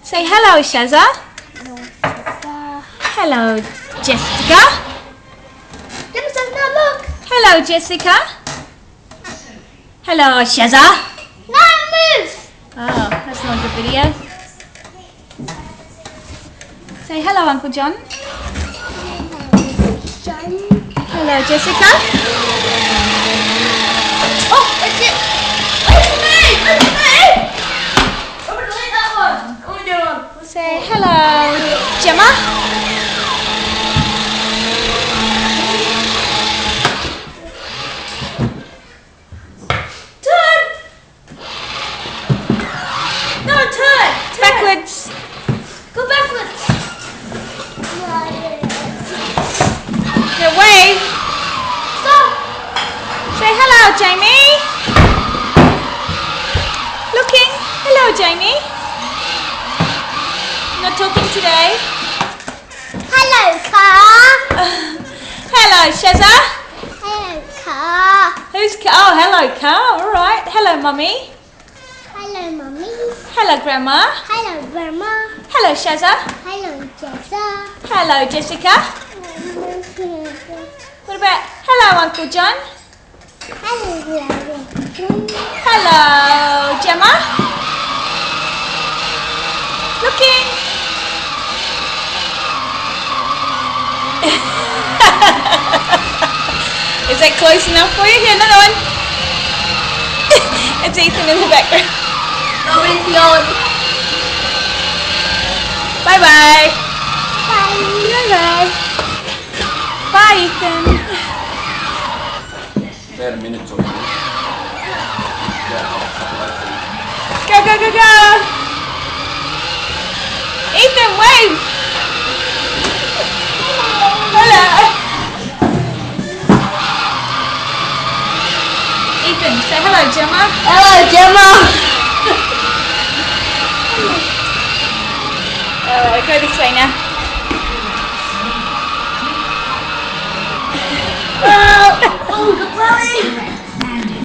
Say hello, Shazza. Hello, Jessica. Hello, Jessica. Jessica, now look. Hello, Jessica. Hello, Shazza. No, move. Oh, that's not a good video. Say hello, Uncle John. Hello, Jessica. Oh, it's it. It's me. It's me. I'm going to delete that one. I'm going to do one. Say hello, Gemma. Turn. No, turn. Backwards. Go backwards. No, wave. Stop. Say hello, Jamie. Looking. Hello, Jamie. Not talking today. Hello, car. Hello, Shazza. Hello, car. Who's car? Oh, hello, car. All right. Hello, Mummy. Hello, Mummy. Hello, Grandma. Hello, Grandma. Hello, Shazza. Hello, Jessica. Hello, Jessica. What about hello, Uncle John? Hello, Hello, Gemma. Looking. Is that close enough for you? Here, another one. It's Ethan in the background. Nobody's going. Bye-bye. Bye. Bye-bye. Bye, Ethan. About a minute or two. Go, go, go, go. Ethan, wave. Hello. Ethan, say hello, Gemma. Hello,